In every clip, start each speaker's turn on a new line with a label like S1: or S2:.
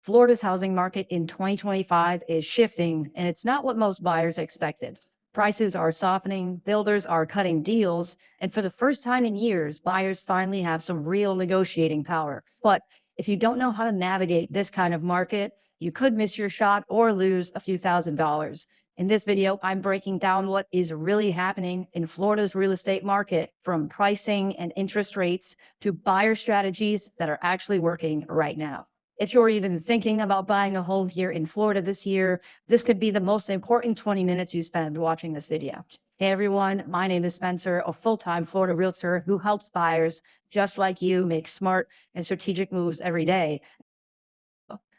S1: Florida's housing market in 2025 is shifting, and it's not what most buyers expected. Prices are softening, builders are cutting deals, and for the first time in years, buyers finally have some real negotiating power. But if you don't know how to navigate this kind of market, you could miss your shot or lose a few $1,000s. In this video, I'm breaking down what is really happening in Florida's real estate market, from pricing and interest rates to buyer strategies that are actually working right now. If you're even thinking about buying a home here in Florida this year, this could be the most important 20 minutes you spend watching this video. Hey everyone, my name is Spencer, a full-time Florida realtor who helps buyers just like you make smart and strategic moves every day.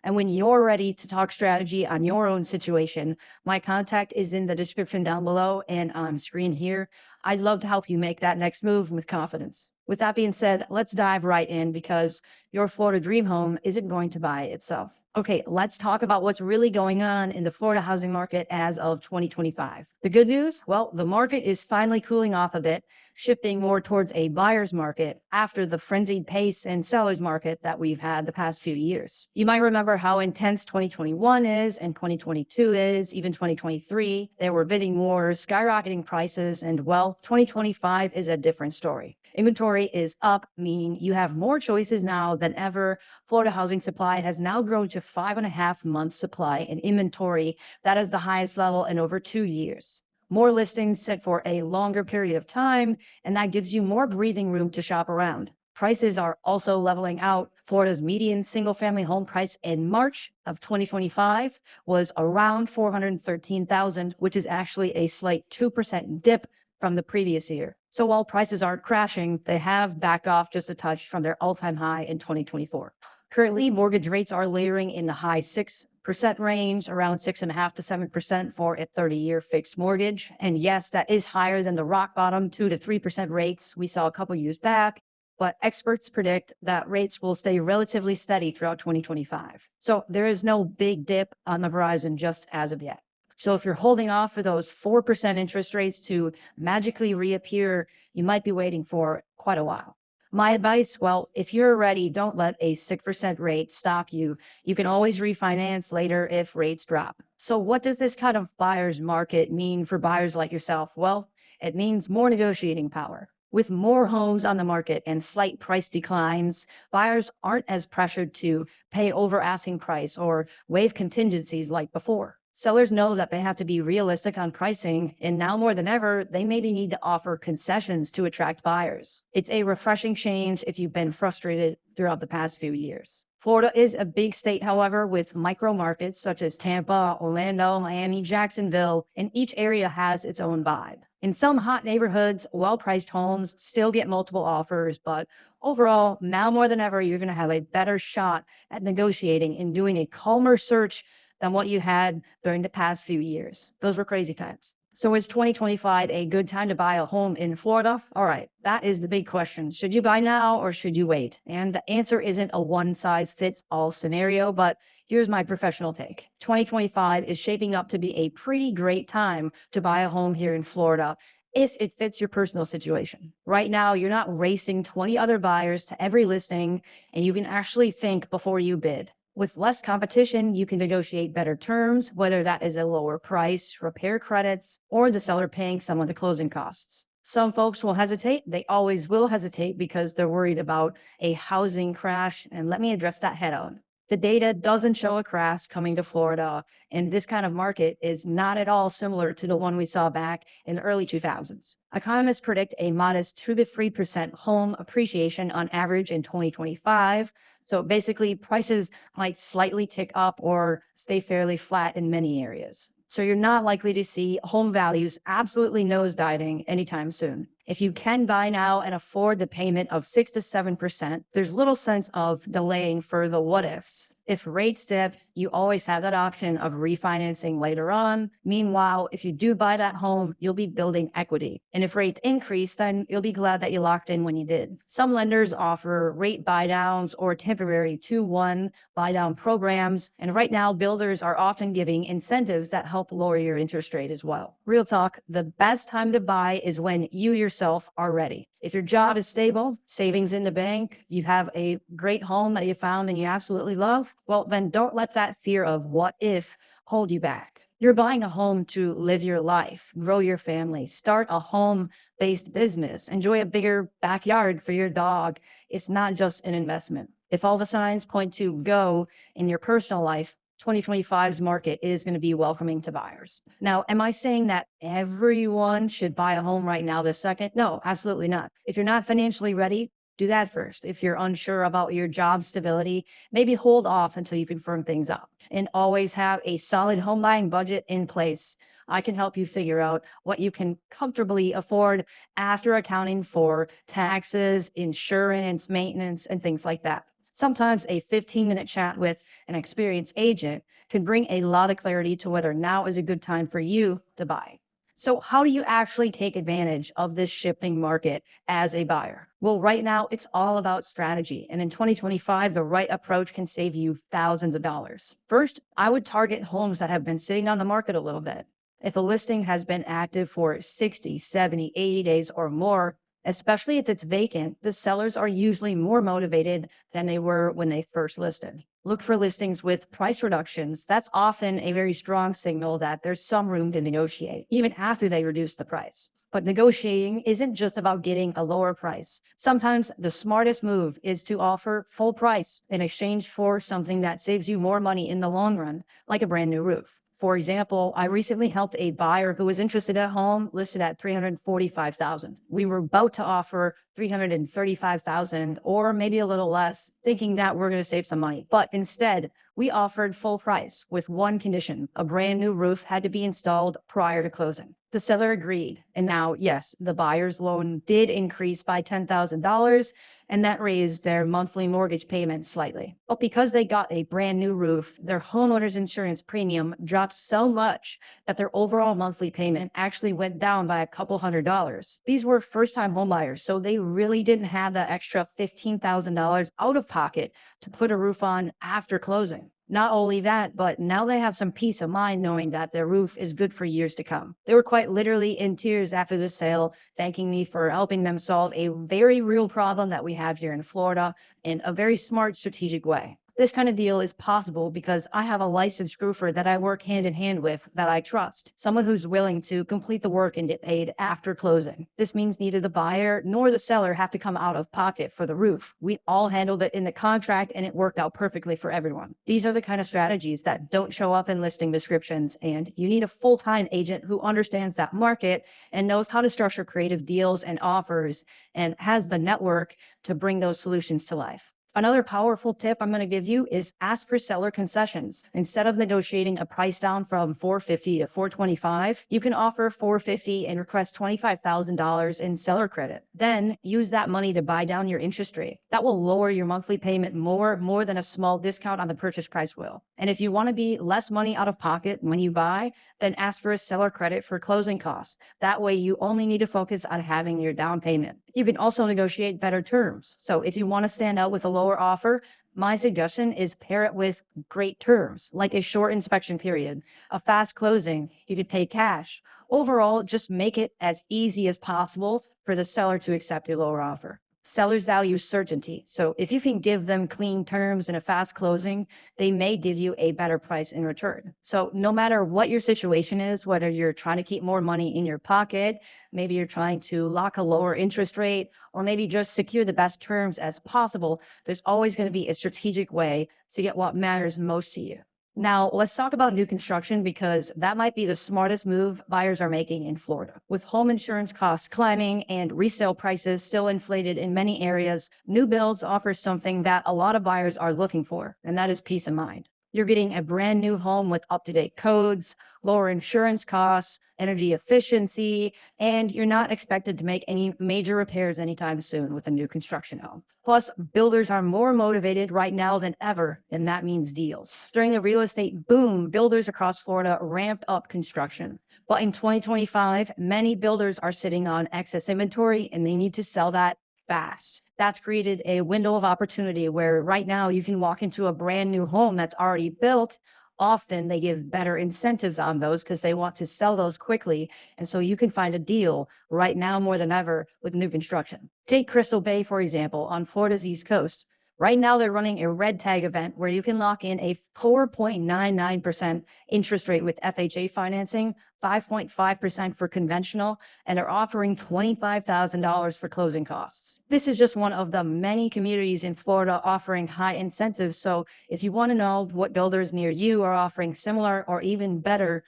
S1: And when you're ready to talk strategy on your own situation, my contact is in the description down below and on screen here. I'd love to help you make that next move with confidence. With that being said, let's dive right in because your Florida dream home isn't going to buy itself. Okay, let's talk about what's really going on in the Florida housing market as of 2025. The good news? Well, the market is finally cooling off a bit, shifting more towards a buyer's market after the frenzied pace and seller's market that we've had the past few years. You might remember how intense 2021 is and 2022 is, even 2023. There were bidding wars, skyrocketing prices, and well, 2025 is a different story. Inventory is up, meaning you have more choices now than ever. Florida housing supply has now grown to 5.5 months supply in inventory. That is the highest level in over 2 years. More listings set for a longer period of time, and that gives you more breathing room to shop around. Prices are also leveling out. Florida's median single-family home price in March of 2025 was around $413,000, which is actually a slight 2% dip from the previous year. So while prices aren't crashing, they have backed off just a touch from their all-time high in 2024. Currently, mortgage rates are layering in the high 6% range, around 6.5 to 7% for a 30-year fixed mortgage. And yes, that is higher than the rock bottom 2 to 3% rates we saw a couple years back. But experts predict that rates will stay relatively steady throughout 2025. So there is no big dip on the horizon just as of yet. So if you're holding off for those 4% interest rates to magically reappear, you might be waiting for quite a while. My advice, well, if you're ready, don't let a 6% rate stop you. You can always refinance later if rates drop. So what does this kind of buyer's market mean for buyers like yourself? Well, it means more negotiating power. With more homes on the market and slight price declines, buyers aren't as pressured to pay over asking price or waive contingencies like before. Sellers know that they have to be realistic on pricing, and now more than ever, they maybe need to offer concessions to attract buyers. It's a refreshing change if you've been frustrated throughout the past few years. Florida is a big state, however, with micro markets such as Tampa, Orlando, Miami, Jacksonville, and each area has its own vibe. In some hot neighborhoods, well-priced homes still get multiple offers, but overall, now more than ever, you're going to have a better shot at negotiating and doing a calmer search than what you had during the past few years. Those were crazy times. So is 2025 a good time to buy a home in Florida? All right, that is the big question. Should you buy now or should you wait? And the answer isn't a one-size-fits-all scenario, but here's my professional take. 2025 is shaping up to be a pretty great time to buy a home here in Florida if it fits your personal situation. Right now, you're not racing 20 other buyers to every listing, and you can actually think before you bid. With less competition, you can negotiate better terms, whether that is a lower price, repair credits, or the seller paying some of the closing costs. Some folks will hesitate. They always will hesitate because they're worried about a housing crash. And let me address that head on. The data doesn't show a crash coming to Florida, and this kind of market is not at all similar to the one we saw back in the early 2000s. Economists predict a modest 2 to 3% home appreciation on average in 2025. So basically, prices might slightly tick up or stay fairly flat in many areas. So you're not likely to see home values absolutely nosediving anytime soon. If you can buy now and afford the payment of 6 to 7%, there's little sense of delaying for the what ifs. If rates dip, you always have that option of refinancing later on. Meanwhile, if you do buy that home, you'll be building equity. And if rates increase, then you'll be glad that you locked in when you did. Some lenders offer rate buy downs or temporary 2-1 buy down programs. And right now, builders are often giving incentives that help lower your interest rate as well. Real talk, the best time to buy is when you yourself are ready. If your job is stable, savings in the bank, you have a great home that you found and you absolutely love, Well, then don't let that fear of what if hold you back. You're buying a home to live your life, grow your family, start a home based business, enjoy a bigger backyard for your dog. It's not just an investment. If all the signs point to go in your personal life, 2025's market is going to be welcoming to buyers. Now, am I saying that everyone should buy a home right now this second? No, absolutely not. If you're not financially ready, do that first. If you're unsure about your job stability, maybe hold off until you can firm things up, and always have a solid home buying budget in place. I can help you figure out what you can comfortably afford after accounting for taxes, insurance, maintenance, and things like that. Sometimes a 15-minute chat with an experienced agent can bring a lot of clarity to whether now is a good time for you to buy. So, how do you actually take advantage of this shifting market as a buyer? Well, right now, it's all about strategy. And in 2025, the right approach can save you thousands of dollars. First, I would target homes that have been sitting on the market a little bit. If a listing has been active for 60, 70, 80 days or more, especially if it's vacant, the sellers are usually more motivated than they were when they first listed. Look for listings with price reductions. That's often a very strong signal that there's some room to negotiate, even after they reduce the price. But negotiating isn't just about getting a lower price. Sometimes the smartest move is to offer full price in exchange for something that saves you more money in the long run, like a brand new roof. For example, I recently helped a buyer who was interested in a home listed at 345,000. We were about to offer 335,000 or maybe a little less, thinking that we're going to save some money. But instead, we offered full price with one condition: a brand new roof had to be installed prior to closing. The seller agreed. And now, yes, the buyer's loan did increase by $10,000, and that raised their monthly mortgage payment slightly. But because they got a brand new roof, their homeowner's insurance premium dropped so much that their overall monthly payment actually went down by a couple $100. These were first-time homebuyers, so they really didn't have that extra $15,000 out of pocket to put a roof on after closing. Not only that, but now they have some peace of mind knowing that their roof is good for years to come. They were quite literally in tears after the sale, thanking me for helping them solve a very real problem that we have here in Florida in a very smart, strategic way. This kind of deal is possible because I have a licensed roofer that I work hand in hand with that I trust, someone who's willing to complete the work and get paid after closing. This means neither the buyer nor the seller have to come out of pocket for the roof. We all handled it in the contract and it worked out perfectly for everyone. These are the kind of strategies that don't show up in listing descriptions, and you need a full-time agent who understands that market and knows how to structure creative deals and offers and has the network to bring those solutions to life. Another powerful tip I'm going to give you is ask for seller concessions. Instead of negotiating a price down from 450 to 425, you can offer 450 and request $25,000 in seller credit. Then use that money to buy down your interest rate. That will lower your monthly payment more than a small discount on the purchase price will. And if you want to be less money out of pocket when you buy, then ask for a seller credit for closing costs. That way you only need to focus on having your down payment. You can also negotiate better terms. So if you want to stand out with a lower offer, my suggestion is pair it with great terms, like a short inspection period, a fast closing. You could pay cash. Overall, just make it as easy as possible for the seller to accept your lower offer. Sellers value certainty. So if you can give them clean terms and a fast closing, they may give you a better price in return. So no matter what your situation is, whether you're trying to keep more money in your pocket, maybe you're trying to lock a lower interest rate, or maybe just secure the best terms as possible, there's always going to be a strategic way to get what matters most to you. Now, let's talk about new construction because that might be the smartest move buyers are making in Florida. With home insurance costs climbing and resale prices still inflated in many areas, new builds offer something that a lot of buyers are looking for, and that is peace of mind. You're getting a brand new home with up-to-date codes, lower insurance costs, energy efficiency, and you're not expected to make any major repairs anytime soon with a new construction home. Plus, builders are more motivated right now than ever, and that means deals. During the real estate boom, builders across Florida ramped up construction. But in 2025, many builders are sitting on excess inventory and they need to sell that fast. That's created a window of opportunity where right now you can walk into a brand new home that's already built. Often they give better incentives on those because they want to sell those quickly. And so you can find a deal right now more than ever with new construction. Take Crystal Bay, for example, on Florida's East Coast. Right now, they're running a red tag event where you can lock in a 4.99% interest rate with FHA financing, 5.5% for conventional, and they're offering $25,000 for closing costs. This is just one of the many communities in Florida offering high incentives. So if you want to know what builders near you are offering similar or even better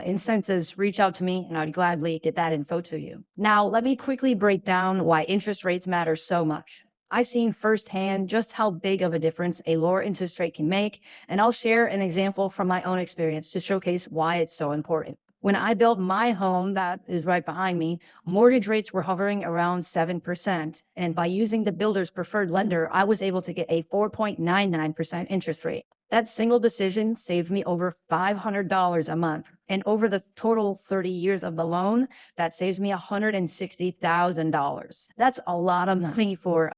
S1: incentives, reach out to me and I'd gladly get that info to you. Now, let me quickly break down why interest rates matter so much. I've seen firsthand just how big of a difference a lower interest rate can make, and I'll share an example from my own experience to showcase why it's so important. When I built my home that is right behind me, mortgage rates were hovering around 7%. And by using the builder's preferred lender, I was able to get a 4.99% interest rate. That single decision saved me over $500 a month. And over the total 30 years of the loan, that saves me $160,000. That's a lot of money for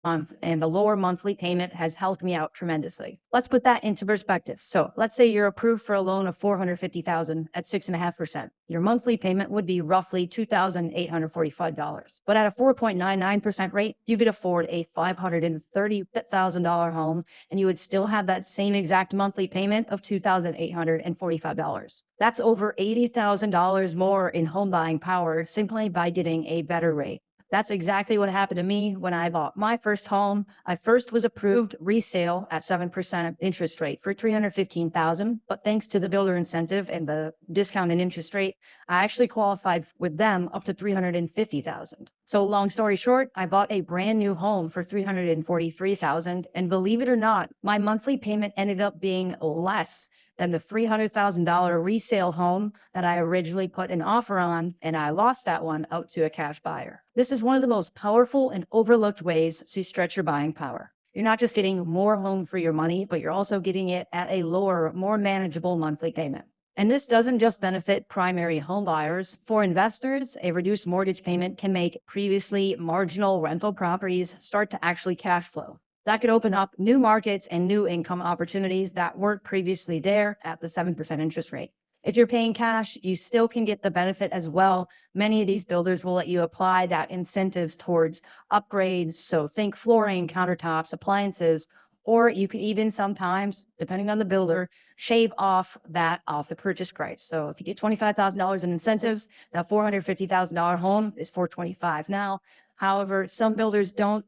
S1: month, and the lower monthly payment has helped me out tremendously. Let's put that into perspective. So let's say you're approved for a loan of $450,000 at 6.5%. Your monthly payment would be roughly $2,845. But at a 4.99% rate, you could afford a $530,000 home, and you would still have that same exact monthly payment of $2,845. That's over $80,000 more in home buying power simply by getting a better rate. That's exactly what happened to me when I bought my first home. I first was approved resale at 7% interest rate for $315,000, but thanks to the builder incentive and the discounted interest rate, I actually qualified with them up to $350,000. So long story short, I bought a brand new home for $343,000, and believe it or not, my monthly payment ended up being less than the $300,000 resale home that I originally put an offer on, and I lost that one out to a cash buyer. This is one of the most powerful and overlooked ways to stretch your buying power. You're not just getting more home for your money, but you're also getting it at a lower, more manageable monthly payment. And this doesn't just benefit primary home buyers. For investors, a reduced mortgage payment can make previously marginal rental properties start to actually cash flow. That could open up new markets and new income opportunities that weren't previously there at the 7% interest rate. If you're paying cash, you still can get the benefit as well. Many of these builders will let you apply that incentives towards upgrades. So think flooring, countertops, appliances, or you could even sometimes, depending on the builder, shave off the purchase price. So if you get $25,000 in incentives, that $450,000 home is $425,000 now. However, some builders don't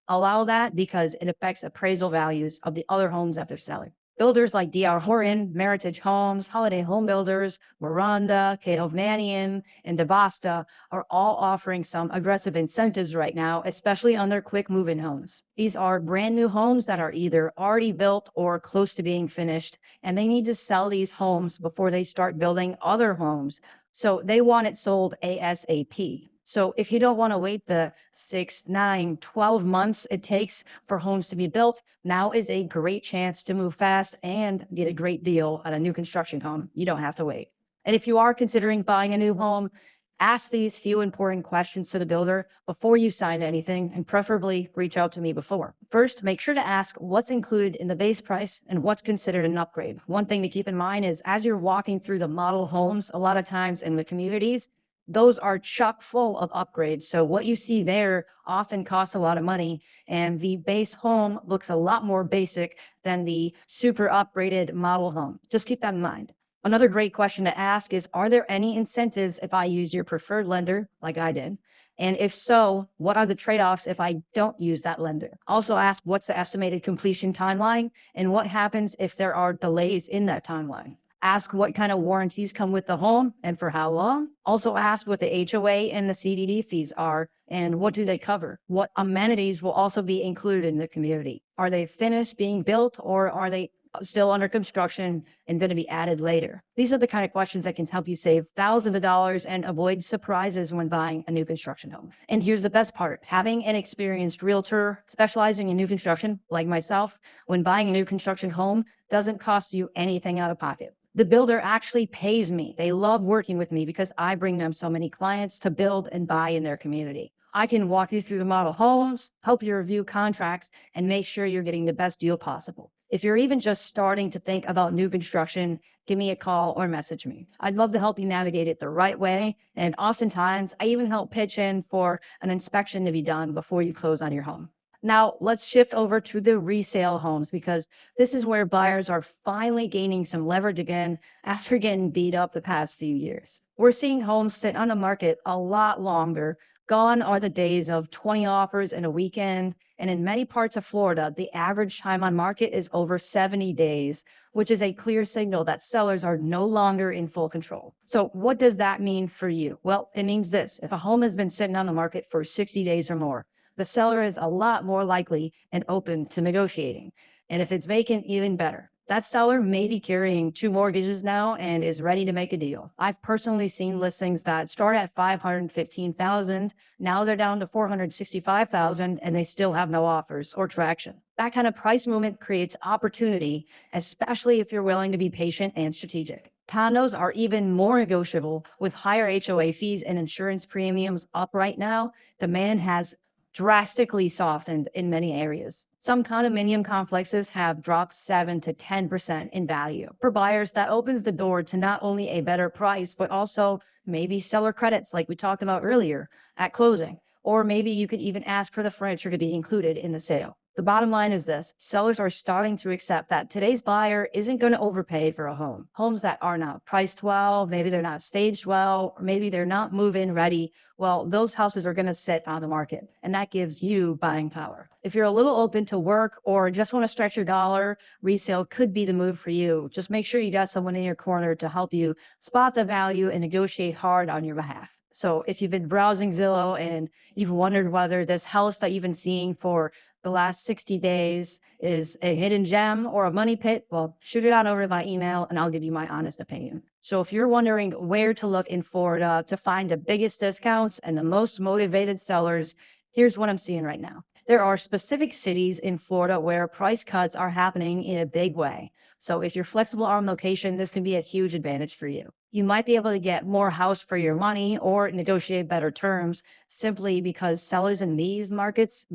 S1: allow that because it affects appraisal values of the other homes that they're selling. Builders like D.R. Horton, Meritage Homes, Holiday Home Builders, Miranda, Hovnanian, and DeVasta are all offering some aggressive incentives right now, especially on their quick move-in homes. These are brand new homes that are either already built or close to being finished, and they need to sell these homes before they start building other homes. So they want it sold ASAP. So if you don't want to wait the 6, 9, 12 months it takes for homes to be built, now is a great chance to move fast and get a great deal on a new construction home. You don't have to wait. And if you are considering buying a new home, ask these few important questions to the builder before you sign anything, and preferably reach out to me before. First, make sure to ask what's included in the base price and what's considered an upgrade. One thing to keep in mind is as you're walking through the model homes, a lot of times in the communities, those are chock full of upgrades. So what you see there often costs a lot of money, and the base home looks a lot more basic than the super upgraded model home. Just keep that in mind. Another great question to ask is, are there any incentives if I use your preferred lender like I did? And if so, what are the trade-offs if I don't use that lender? Also ask what's the estimated completion timeline and what happens if there are delays in that timeline. Ask what kind of warranties come with the home and for how long. Also ask what the HOA and the CDD fees are and what do they cover. What amenities will also be included in the community. Are they finished being built or are they still under construction and going to be added later? These are the kind of questions that can help you save thousands of dollars and avoid surprises when buying a new construction home. And here's the best part. Having an experienced realtor specializing in new construction, like myself, when buying a new construction home doesn't cost you anything out of pocket. The builder actually pays me. They love working with me because I bring them so many clients to build and buy in their community. I can walk you through the model homes, help you review contracts, and make sure you're getting the best deal possible. If you're even just starting to think about new construction, give me a call or message me. I'd love to help you navigate it the right way. And oftentimes, I even help pitch in for an inspection to be done before you close on your home. Now, let's shift over to the resale homes because this is where buyers are finally gaining some leverage again after getting beat up the past few years. We're seeing homes sit on the market a lot longer. Gone are the days of 20 offers in a weekend. And in many parts of Florida, the average time on market is over 70 days, which is a clear signal that sellers are no longer in full control. So, what does that mean for you? Well, it means this: if a home has been sitting on the market for 60 days or more, the seller is a lot more likely and open to negotiating. And if it's vacant, even better. That seller may be carrying two mortgages now and is ready to make a deal. I've personally seen listings that start at 515,000. Now they're down to 465,000 and they still have no offers or traction. That kind of price movement creates opportunity, especially if you're willing to be patient and strategic. Condos are even more negotiable with higher HOA fees and insurance premiums up right now. Demand has drastically softened in many areas. Some condominium complexes have dropped 7 to 10% in value. For buyers, that opens the door to not only a better price, but also maybe seller credits, like we talked about earlier, at closing. Or maybe you could even ask for the furniture to be included in the sale. The bottom line is this: sellers are starting to accept that today's buyer isn't going to overpay for a home. Homes that are not priced well, maybe they're not staged well, or maybe they're not move-in ready, well, those houses are going to sit on the market, and that gives you buying power. If you're a little open to work or just want to stretch your dollar, resale could be the move for you. Just make sure you got someone in your corner to help you spot the value and negotiate hard on your behalf. So if you've been browsing Zillow and you've wondered whether this house that you've been seeing for the last 60 days is a hidden gem or a money pit, well, shoot it out over by email and I'll give you my honest opinion. So if you're wondering where to look in Florida to find the biggest discounts and the most motivated sellers, here's what I'm seeing right now. There are specific cities in Florida where price cuts are happening in a big way. So if you're flexible on location, this can be a huge advantage for you. You might be able to get more house for your money or negotiate better terms simply because sellers in these markets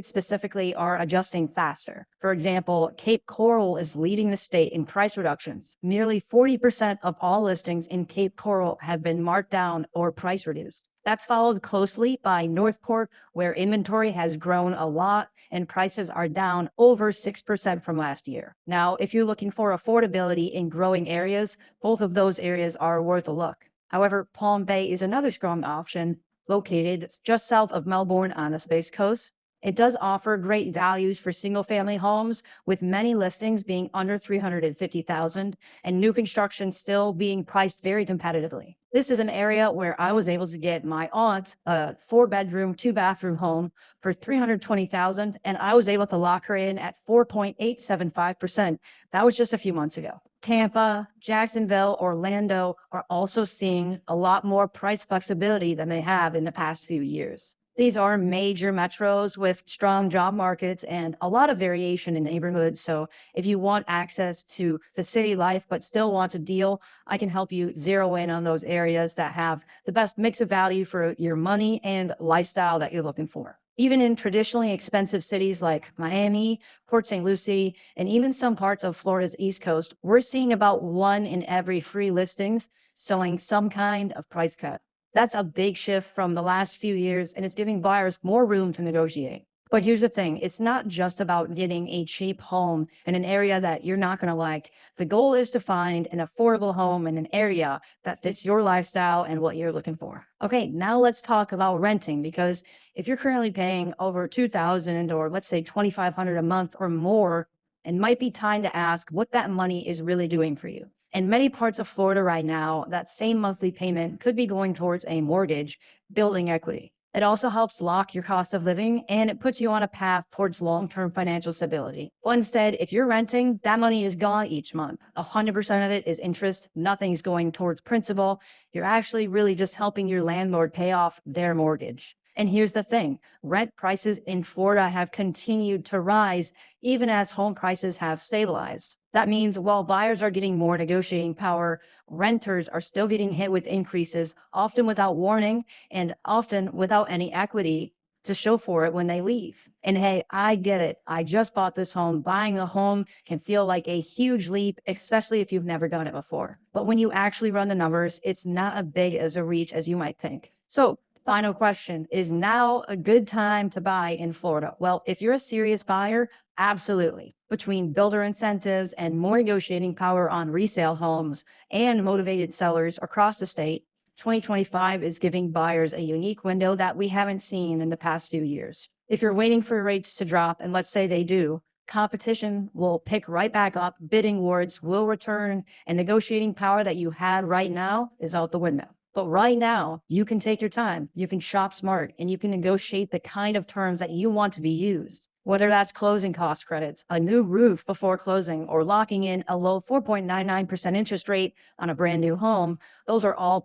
S1: specifically, are adjusting faster. For example, Cape Coral is leading the state in price reductions. Nearly 40% of all listings in Cape Coral have been marked down or price reduced. That's followed closely by Northport, where inventory has grown a lot and prices are down over 6% from last year. Now, if you're looking for affordability in growing areas, both of those areas are worth a look. However, Palm Bay is another strong option, located just south of Melbourne on the Space Coast. It does offer great values for single family homes, with many listings being under 350,000 and new construction still being priced very competitively. This is an area where I was able to get my aunt a 4-bedroom, 2-bathroom home for 320,000 and I was able to lock her in at 4.875%. That was just a few months ago. Tampa, Jacksonville, Orlando are also seeing a lot more price flexibility than they have in the past few years. These are major metros with strong job markets and a lot of variation in neighborhoods. So if you want access to the city life but still want a deal, I can help you zero in on those areas that have the best mix of value for your money and lifestyle that you're looking for. Even in traditionally expensive cities like Miami, Port St. Lucie, and even some parts of Florida's East Coast, we're seeing about 1 in every 3 listings showing some kind of price cut. That's a big shift from the last few years, and it's giving buyers more room to negotiate. But here's the thing: it's not just about getting a cheap home in an area that you're not going to like. The goal is to find an affordable home in an area that fits your lifestyle and what you're looking for. Okay, now let's talk about renting, because if you're currently paying over 2,000 or let's say 2,500 a month or more, it might be time to ask what that money is really doing for you. In many parts of Florida right now, that same monthly payment could be going towards a mortgage, building equity. It also helps lock your cost of living and it puts you on a path towards long-term financial stability. But instead, if you're renting, that money is gone each month. 100% of it is interest. Nothing's going towards principal. You're actually really just helping your landlord pay off their mortgage. And here's the thing: rent prices in Florida have continued to rise even as home prices have stabilized. That means while buyers are getting more negotiating power, renters are still getting hit with increases, often without warning and often without any equity. to show for it when they leave. And hey, I get it. I just bought this home. Buying a home can feel like a huge leap, especially if you've never done it before. But when you actually run the numbers, it's not as big as a reach as you might think. So, final question, is now a good time to buy in Florida? Well, if you're a serious buyer, absolutely. Between builder incentives and more negotiating power on resale homes and motivated sellers across the state, 2025 is giving buyers a unique window that we haven't seen in the past few years. If you're waiting for rates to drop, and let's say they do, competition will pick right back up, bidding wars will return, and negotiating power that you had right now is out the window. But right now, you can take your time, you can shop smart, and you can negotiate the kind of terms that you want to be used. Whether that's closing cost credits, a new roof before closing, or locking in a low 4.99% interest rate on a brand new home, those are all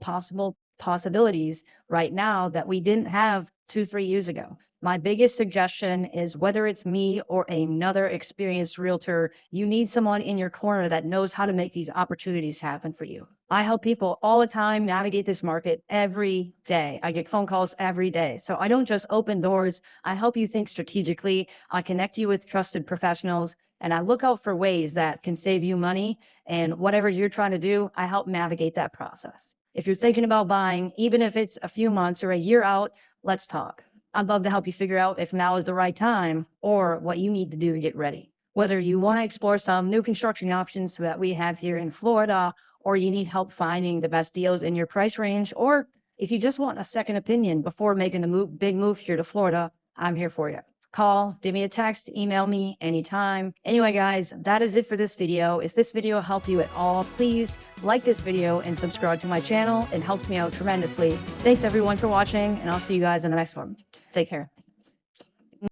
S1: possibilities right now that we didn't have 2, 3 years ago. My biggest suggestion is whether it's me or another experienced realtor, you need someone in your corner that knows how to make these opportunities happen for you. I help people all the time navigate this market every day. I get phone calls every day. So I don't just open doors. I help you think strategically. I connect you with trusted professionals, and I look out for ways that can save you money. And whatever you're trying to do, I help navigate that process. If you're thinking about buying, even if it's a few months or a year out, let's talk. I'd love to help you figure out if now is the right time or what you need to do to get ready. Whether you want to explore some new construction options that we have here in Florida, or you need help finding the best deals in your price range, or if you just want a second opinion before making a big move here to Florida, I'm here for you. Call, give me a text, email me anytime. Anyway, guys, that is it for this video. If this video helped you at all, please like this video and subscribe to my channel. It helps me out tremendously. Thanks everyone for watching, and I'll see you guys in the next one. Take care.